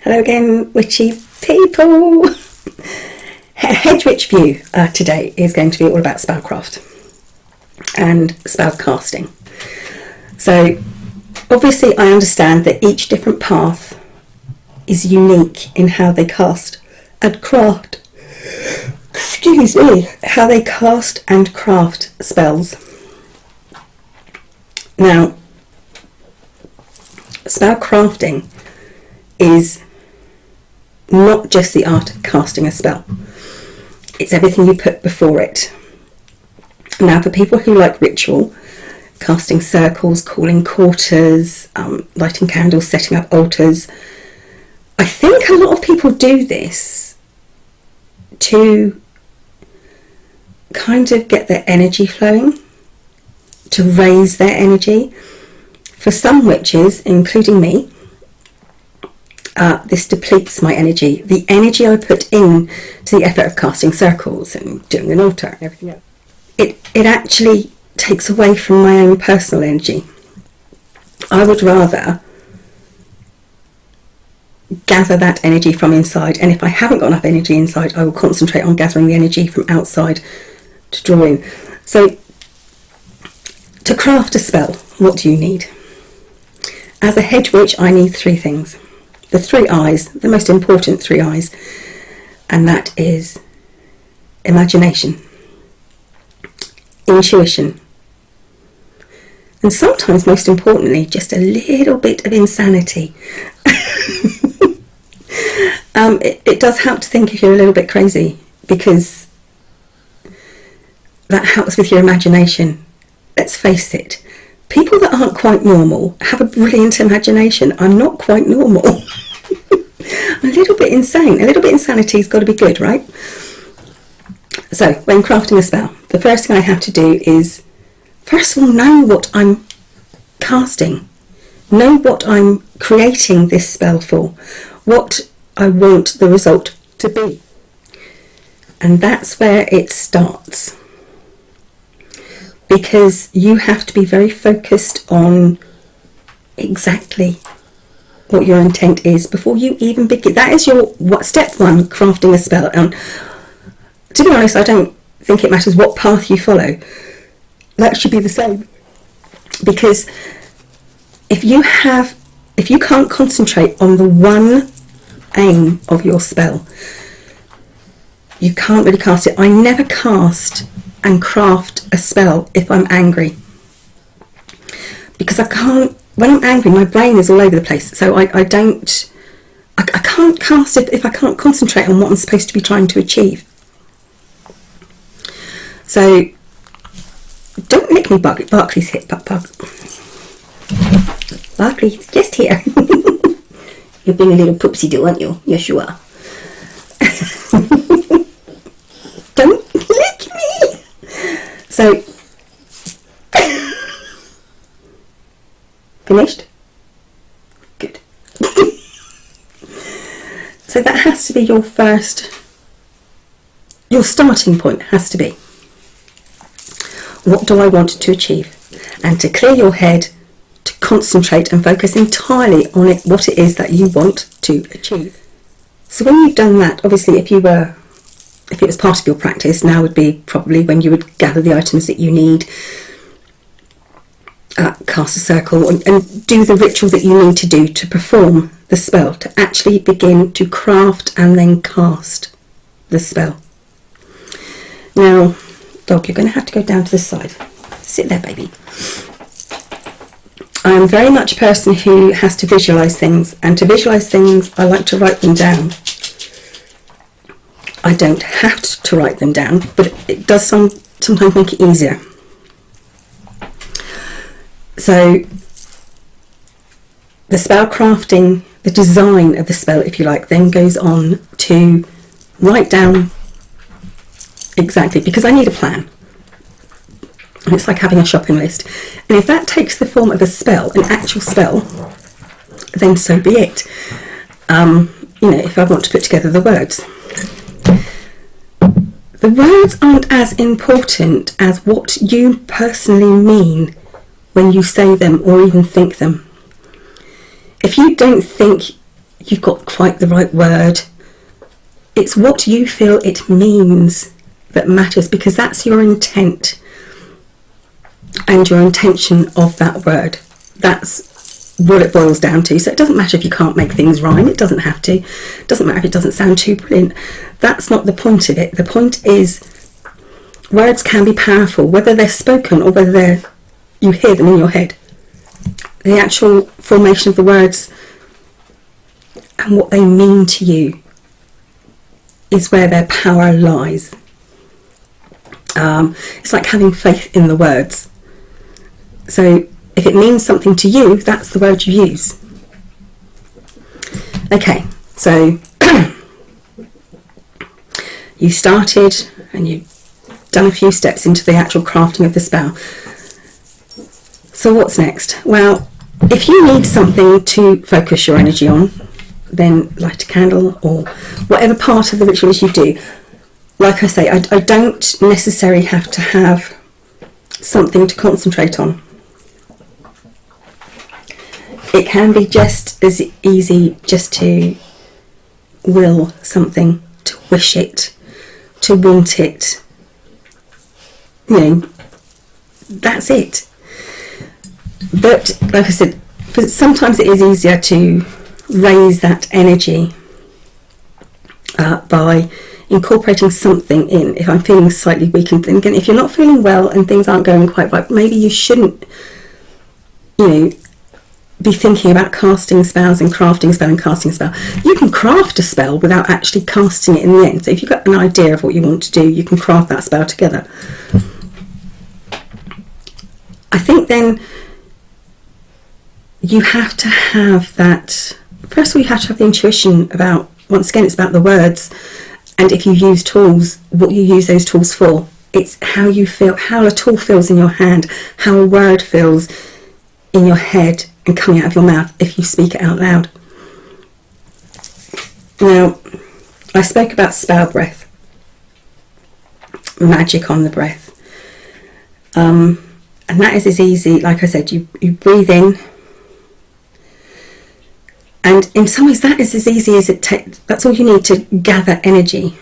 Hello again, witchy people. HedgeWitch view today is going to be all about spellcraft and spellcasting. So obviously I understand that each different path is unique in how they cast and craft. Excuse me, how they cast and craft spells. Now, spellcrafting is not just the art of casting a spell. It's everything you put before it. Now, for people who like ritual, casting circles, calling quarters, lighting candles, setting up altars, I think a lot of people do this to kind of get their energy flowing, to raise their energy. For some witches, including me, this depletes my energy. The energy I put in to the effort of casting circles and doing an altar and everything else, it actually takes away from my own personal energy. I would rather gather that energy from inside, and if I haven't got enough energy inside, I will concentrate on gathering the energy from outside to draw in. So to craft a spell, what do you need? As a hedge witch, I need three things. The three I's, the most important three I's, and that is imagination, intuition, and sometimes, most importantly, just a little bit of insanity. It does help to think if you're a little bit crazy, because that helps with your imagination. Let's face it, people that aren't quite normal have a brilliant imagination. I'm not quite normal. I'm a little bit insane. A little bit insanity's got to be good, right? So, when crafting a spell, the first thing I have to do is, first of all, know what I'm casting. Know what I'm creating this spell for. What I want the result to be. And that's where it starts. Because you have to be very focused on exactly what your intent is before you even begin. That is your step one, crafting a spell. And to be honest, I don't think it matters what path you follow. That should be the same. Because if you can't concentrate on the one aim of your spell, you can't really cast it. I never cast and craft a spell if I'm angry, because I can't. When I'm angry, my brain is all over the place, so I can't cast it if I can't concentrate on what I'm supposed to be trying to achieve. So don't lick me, Barclay's hit, Barclay's just here. You're being a little poopsie do, aren't you? Yes, you are. Don't lick me. So, finished? Good. So that has to be your starting point has to be, what do I want to achieve? And to clear your head, to concentrate and focus entirely on it, what it is that you want to achieve. So when you've done that, obviously if it was part of your practice, now would be probably when you would gather the items that you need, cast a circle, and do the ritual that you need to do to perform the spell, to actually begin to craft and then cast the spell. Now, dog, you're going to have to go down to the side. Sit there, baby. I am very much a person who has to visualise things, and to visualise things, I like to write them down. I don't have to write them down, but it does sometimes make it easier. So the spell crafting, the design of the spell, if you like, then goes on to write down exactly, because I need a plan. And it's like having a shopping list. And if that takes the form of a spell, an actual spell, then so be it. If I want to put together the words. The words aren't as important as what you personally mean when you say them or even think them. If you don't think you've got quite the right word. It's what you feel it means that matters, because that's your intent and your intention of that word. That's what it boils down to. So it doesn't matter if you can't make things rhyme. It doesn't have to. It doesn't matter if it doesn't sound too brilliant. That's not the point of it. The point is, words can be powerful, whether they're spoken or whether you hear them in your head. The actual formation of the words and what they mean to you is where their power lies. It's like having faith in the words. So if it means something to you, that's the word you use. Okay, so you started and you've done a few steps into the actual crafting of the spell. So what's next? Well, if you need something to focus your energy on, then light a candle or whatever part of the ritual you do. Like I say, I don't necessarily have to have something to concentrate on. It can be just as easy just to will something, to wish it, to want it. You know, that's it. But like I said, sometimes it is easier to raise that energy by incorporating something in. If I'm feeling slightly weak, and again, if you're not feeling well and things aren't going quite right, maybe you shouldn't, you know, be thinking about casting spells and crafting a spell and casting a spell. You can craft a spell without actually casting it in the end. So if you've got an idea of what you want to do, you can craft that spell together. I think then you have to have that. First of all, you have to have the intuition about, once again, it's about the words. And if you use tools, what you use those tools for. It's how you feel, how a tool feels in your hand, how a word feels in your head and coming out of your mouth if you speak it out loud. Now, I spoke about spell breath, magic on the breath. And that is as easy, like I said, you breathe in. And in some ways that is as easy as it takes. That's all you need to gather energy.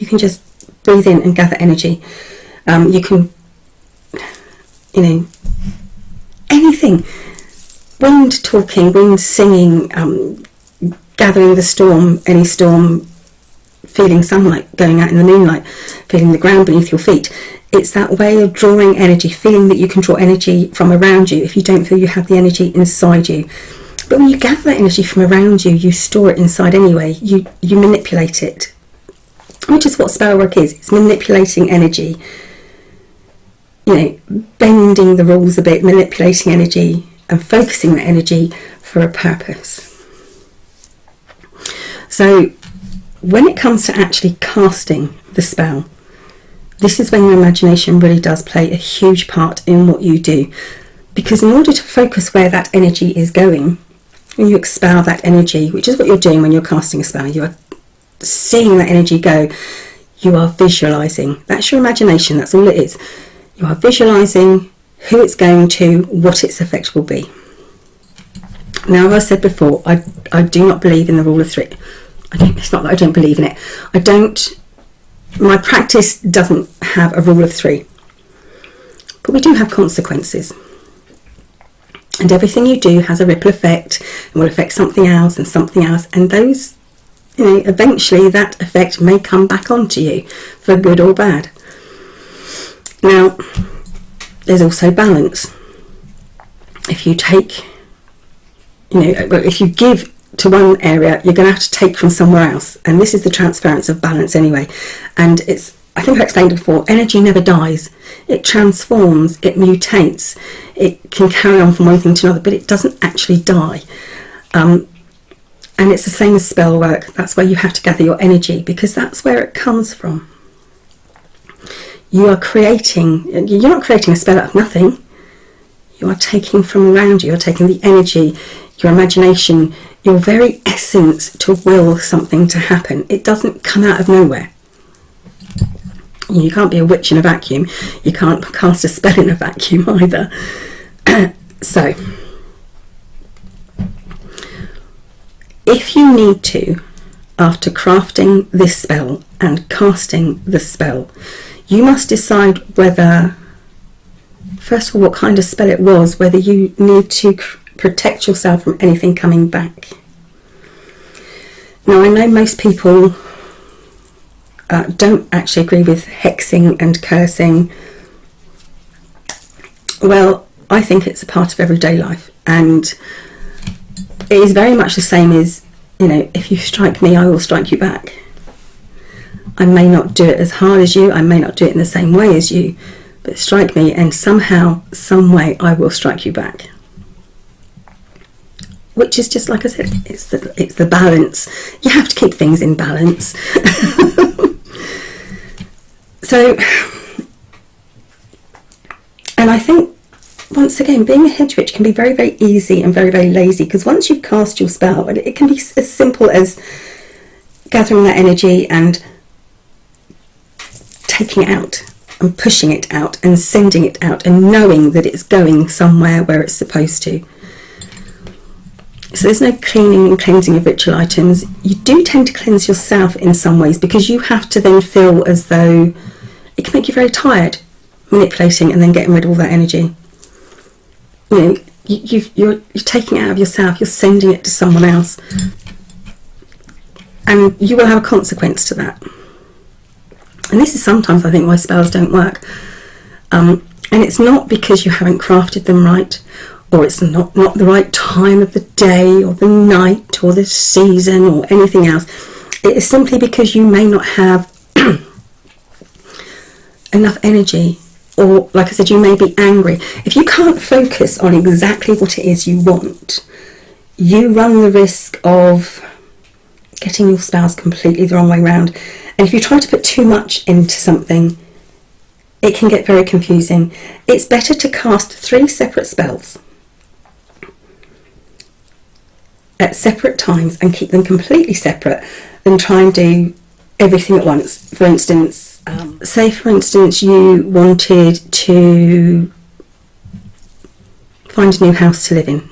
You can just breathe in and gather energy. You can, you know, anything. Wind talking, wind singing, gathering the storm, any storm, feeling sunlight going out in the moonlight, feeling the ground beneath your feet. It's that way of drawing energy, feeling that you can draw energy from around you if you don't feel you have the energy inside you. But when you gather that energy from around you, you store it inside anyway. You manipulate it, which is what spell work is. It's manipulating energy, you know, bending the rules a bit, manipulating energy and focusing that energy for a purpose. So when it comes to actually casting the spell, this is when your imagination really does play a huge part in what you do. Because in order to focus where that energy is going, when you expel that energy, which is what you're doing when you're casting a spell, you are seeing that energy go, you are visualising. That's your imagination, that's all it is. You are visualising who it's going to, what its effect will be. Now, as I said before, I do not believe in the rule of three. It's not that I don't believe in it. My practice doesn't have a rule of three. But we do have consequences. And everything you do has a ripple effect and will affect something else and something else. And those, you know, eventually that effect may come back onto you for good or bad. Now, there's also balance. If you take, you know, if you give to one area, you're going to have to take from somewhere else. And this is the transference of balance anyway. And it's, I think I explained it before, energy never dies. It transforms, it mutates, it can carry on from one thing to another, but it doesn't actually die. And it's the same as spell work. That's where you have to gather your energy, because that's where it comes from. You are creating, you're not creating a spell out of nothing. You are taking from around you, you're taking the energy, your imagination, your very essence to will something to happen. It doesn't come out of nowhere. You can't be a witch in a vacuum. You can't cast a spell in a vacuum either. So, if you need to, after crafting this spell and casting the spell, you must decide whether, first of all, what kind of spell it was, whether you need to protect yourself from anything coming back. Now, I know most people don't actually agree with hexing and cursing. Well, I think it's a part of everyday life, and it is very much the same as, you know, if you strike me, I will strike you back. I may not do it as hard as you, I may not do it in the same way as you, but strike me and somehow, some way, I will strike you back. Which is just, like I said, it's the balance. You have to keep things in balance. So, and I think, once again, being a hedge witch can be very, very easy and very, very lazy, because once you've cast your spell, it can be as simple as gathering that energy and taking it out and pushing it out and sending it out and knowing that it's going somewhere where it's supposed to. So there's no cleaning and cleansing of ritual items. You do tend to cleanse yourself in some ways, because you have to then feel as though it can make you very tired, manipulating and then getting rid of all that energy. You know, you're taking it out of yourself, you're sending it to someone else, and you will have a consequence to that. And this is sometimes, I think, why spells don't work. And it's not because you haven't crafted them right, or it's not the right time of the day or the night or the season or anything else. It is simply because you may not have enough energy, or, like I said, you may be angry. If you can't focus on exactly what it is you want, you run the risk of getting your spells completely the wrong way round. And if you try to put too much into something, it can get very confusing. It's better to cast 3 separate spells at separate times and keep them completely separate than try and do everything at once. For instance, say for instance you wanted to find a new house to live in.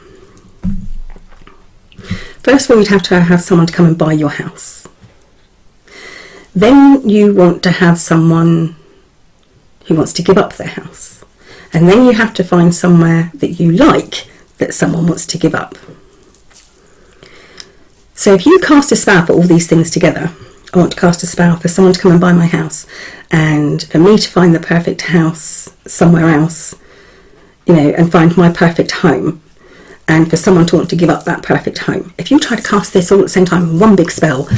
First of all, you'd have to have someone to come and buy your house. Then you want to have someone who wants to give up their house. And then you have to find somewhere that you like that someone wants to give up. So if you cast a spell for all these things together, I want to cast a spell for someone to come and buy my house, and for me to find the perfect house somewhere else, you know, and find my perfect home, and for someone to want to give up that perfect home. If you try to cast this all at the same time in one big spell,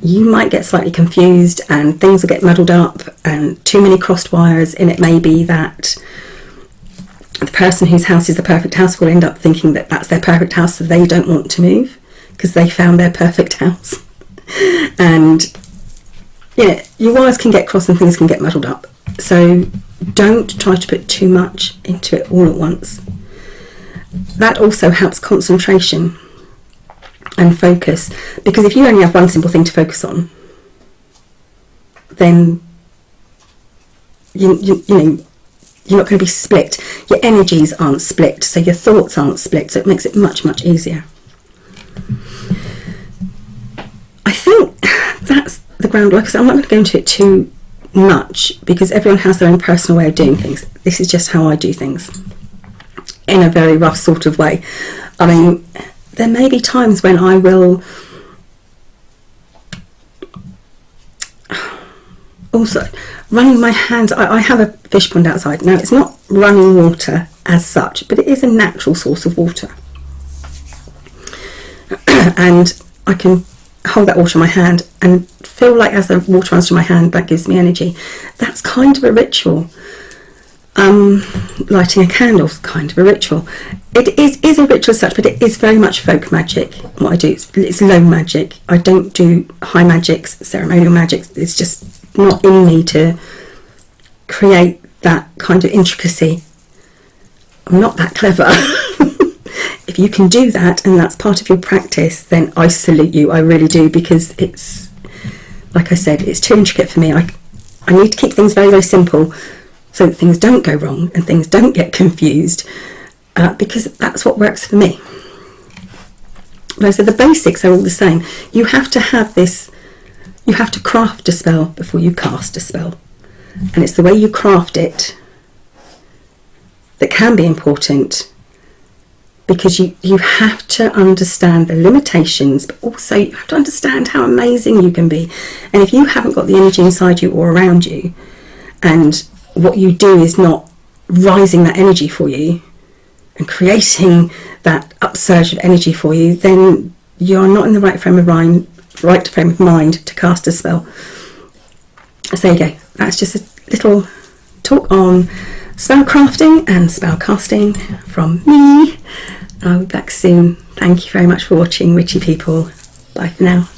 you might get slightly confused and things will get muddled up and too many crossed wires, and it may be that the person whose house is the perfect house will end up thinking that that's their perfect house, so they don't want to move because they found their perfect house. And yeah, your wires can get crossed and things can get muddled up. So don't try to put too much into it all at once. That also helps concentration and focus, because if you only have one simple thing to focus on, then you know, you're not going to be split. Your energies aren't split, so your thoughts aren't split, so it makes it much, much easier. I think that's the ground. Like I said, I'm not going to go into it too much because everyone has their own personal way of doing things. This is just how I do things, in a very rough sort of way. I mean, there may be times when I will also running my hands. I have a fish pond outside. Now, it's not running water as such, but it is a natural source of water, and I can hold that water in my hand and feel like as the water runs through my hand, that gives me energy. That's kind of a ritual. Lighting a candle is kind of a ritual. It is a ritual as such, but it is very much folk magic. What I do, it's low magic. I don't do high magics, ceremonial magics. It's just not in me to create that kind of intricacy. I'm not that clever. If you can do that and that's part of your practice, then I salute you. I really do, because it's, like I said, it's too intricate for me. I need to keep things very, very simple so that things don't go wrong and things don't get confused, because that's what works for me. So the basics are all the same. You have to have this, you have to craft a spell before you cast a spell. And it's the way you craft it that can be important, because you have to understand the limitations, but also you have to understand how amazing you can be. And if you haven't got the energy inside you or around you, and what you do is not rising that energy for you and creating that upsurge of energy for you, then you're not in the right frame of mind to cast a spell. So there you go. That's just a little talk on spellcrafting and spellcasting from me. I'll be back soon. Thank you very much for watching, witchy people. Bye for now.